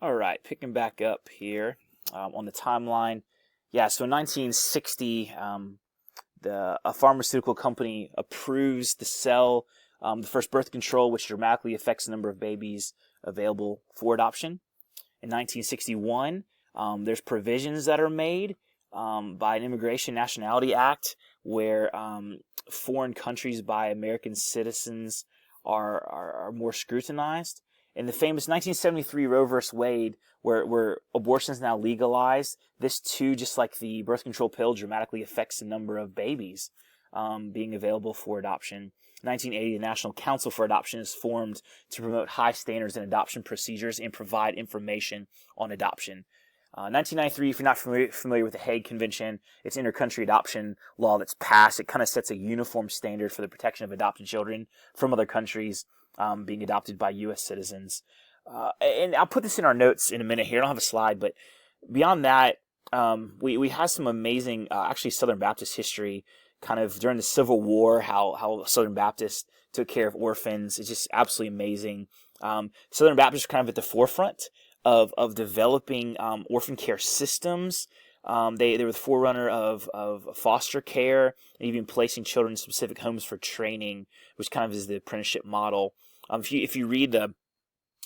All right, picking back up here on the timeline. Yeah, so in 1960, a pharmaceutical company approves to sell the first birth control, which dramatically affects the number of babies available for adoption. In 1961, there's provisions that are made by an Immigration Nationality Act where foreign countries by American citizens are more scrutinized. In the famous 1973 Roe v. Wade, where abortion is now legalized, this too, just like the birth control pill, dramatically affects the number of babies being available for adoption. 1980, the National Council for Adoption is formed to promote high standards in adoption procedures and provide information on adoption. 1993, if you're not familiar with the Hague Convention, it's inter-country adoption law that's passed. It kind of sets a uniform standard for the protection of adopted children from other countries being adopted by U.S. citizens. And I'll put this in our notes in a minute here. I don't have a slide, but beyond that, we have some amazing, actually Southern Baptist history kind of during the Civil War, how Southern Baptists took care of orphans. It's just absolutely amazing. Southern Baptists are kind of at the forefront of developing orphan care systems. They were the forerunner of foster care, and even placing children in specific homes for training, which kind of is the apprenticeship model. If you read the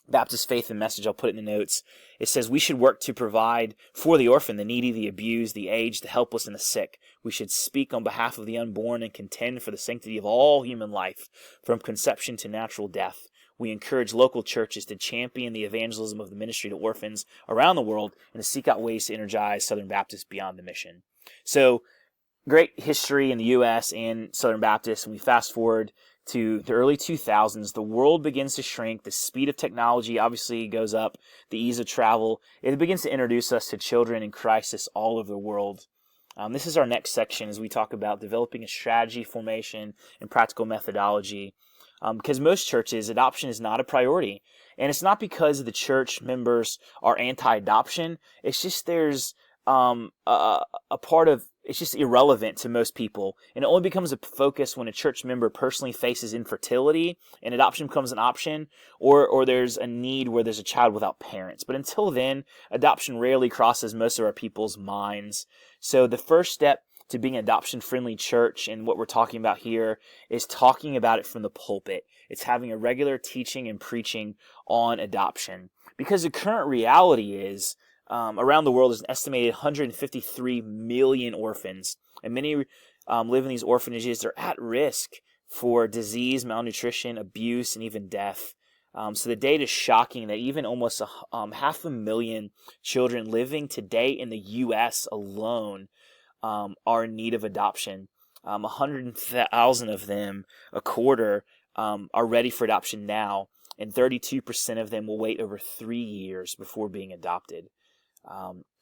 Baptist Faith and Message, I'll put it in the notes. It says, we should work to provide for the orphan, the needy, the abused, the aged, the helpless, and the sick. We should speak on behalf of the unborn and contend for the sanctity of all human life, from conception to natural death. We encourage local churches to champion the evangelism of the ministry to orphans around the world and to seek out ways to energize Southern Baptists beyond the mission. So, great history in the U.S. and Southern Baptists. And we fast forward to the early 2000s, the world begins to shrink. The speed of technology obviously goes up, the ease of travel. It begins to introduce us to children in crisis all over the world. This is our next section as we talk about developing a strategy, formation, and practical methodology. Because most churches, adoption is not a priority. And it's not because the church members are anti-adoption. It's just there's a part of it's just irrelevant to most people, and it only becomes a focus when a church member personally faces infertility and adoption becomes an option, or there's a need where there's a child without parents. But until then, adoption rarely crosses most of our people's minds. So the first step to being an adoption-friendly church, and what we're talking about here, is talking about it from the pulpit. It's having a regular teaching and preaching on adoption. Because the current reality is, around the world, there's an estimated 153 million orphans, and many live in these orphanages. They're at risk for disease, malnutrition, abuse, and even death. So the data is shocking that even almost 500,000 children living today in the U.S. alone are in need of adoption. 100,000 of them, a quarter, are ready for adoption now, and 32% of them will wait over 3 years before being adopted.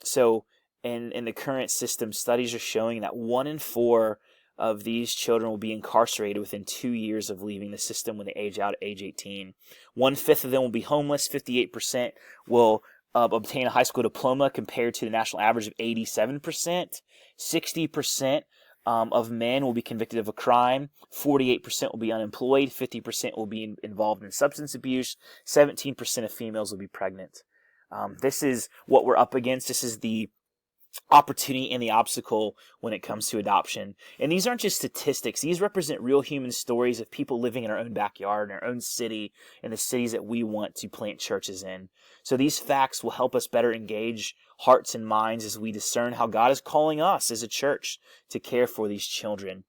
So in the current system, studies are showing that 1 in 4 of these children will be incarcerated within 2 years of leaving the system when they age out at age 18. 1/5 of them will be homeless. 58% will obtain a high school diploma compared to the national average of 87%. 60% of men will be convicted of a crime. 48% will be unemployed. 50% will be involved in substance abuse. 17% of females will be pregnant. This is what we're up against. This is the opportunity and the obstacle when it comes to adoption. And these aren't just statistics. These represent real human stories of people living in our own backyard, in our own city, in the cities that we want to plant churches in. So these facts will help us better engage hearts and minds as we discern how God is calling us as a church to care for these children.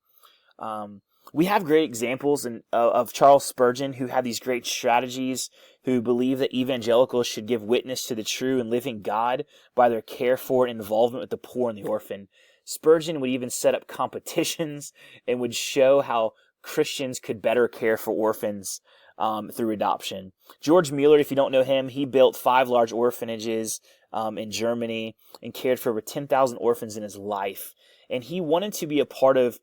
We have great examples of Charles Spurgeon, who had these great strategies, who believed that evangelicals should give witness to the true and living God by their care for and involvement with the poor and the orphan. Spurgeon would even set up competitions and would show how Christians could better care for orphans through adoption. George Mueller, if you don't know him, he built 5 large orphanages in Germany and cared for over 10,000 orphans in his life. And he wanted to be a part of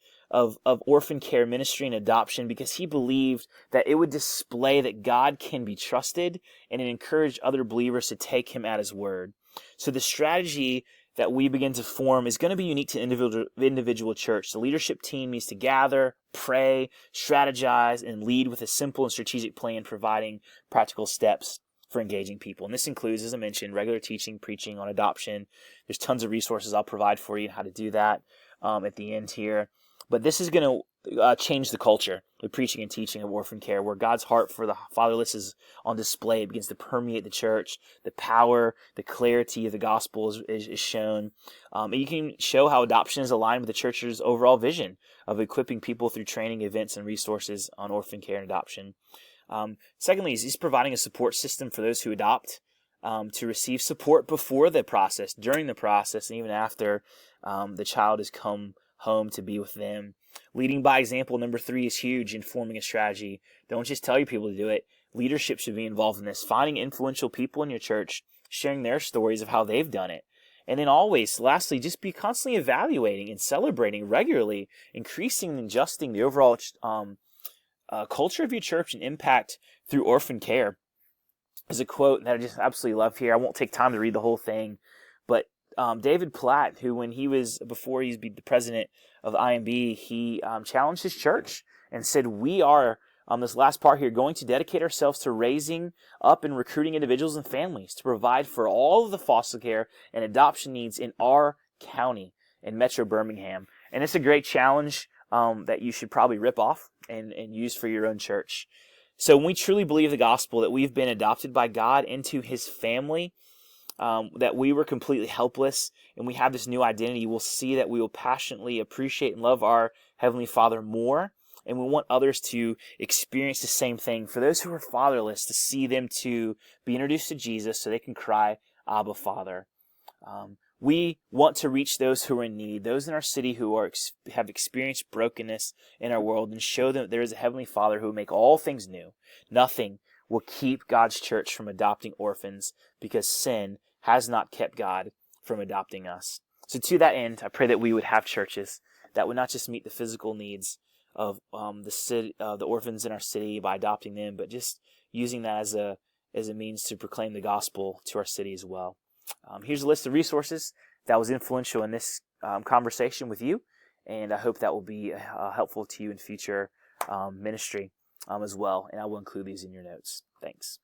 orphan care ministry and adoption because he believed that it would display that God can be trusted, and it encouraged other believers to take him at his word. So the strategy that we begin to form is going to be unique to individual church. The leadership team needs to gather, pray, strategize, and lead with a simple and strategic plan, providing practical steps for engaging people. And this includes, as I mentioned, regular teaching, preaching on adoption. There's tons of resources I'll provide for you on how to do that at the end here. But this is going to change the culture, the preaching and teaching of orphan care, where God's heart for the fatherless is on display. It begins to permeate the church. The power, the clarity of the gospel is shown. And you can show how adoption is aligned with the church's overall vision of equipping people through training, events, and resources on orphan care and adoption. Secondly, he's providing a support system for those who adopt to receive support before the process, during the process, and even after the child has come home to be with them. Leading by example, number 3, is huge in forming a strategy. Don't just tell your people to do it. Leadership should be involved in this. Finding influential people in your church, sharing their stories of how they've done it. And then always, lastly, just be constantly evaluating and celebrating regularly, increasing and adjusting the overall culture of your church and impact through orphan care. There's a quote that I just absolutely love here. I won't take time to read the whole thing, but David Platt, who before he's the president of IMB, he challenged his church and said, we are, this last part here, going to dedicate ourselves to raising up and recruiting individuals and families to provide for all of the foster care and adoption needs in our county in Metro Birmingham. And it's a great challenge that you should probably rip off and use for your own church. So when we truly believe the gospel, that we've been adopted by God into his family, that we were completely helpless, and we have this new identity, we'll see that we will passionately appreciate and love our Heavenly Father more, and we want others to experience the same thing. For those who are fatherless, to see them to be introduced to Jesus so they can cry, Abba, Father. We want to reach those who are in need, those in our city who have experienced brokenness in our world, and show them that there is a Heavenly Father who will make all things new. Nothing will keep God's church from adopting orphans, because sin has not kept God from adopting us. So to that end, I pray that we would have churches that would not just meet the physical needs of the orphans in our city by adopting them, but just using that as a means to proclaim the gospel to our city as well. Here's a list of resources that was influential in this conversation with you, and I hope that will be helpful to you in future ministry as well, and I will include these in your notes. Thanks.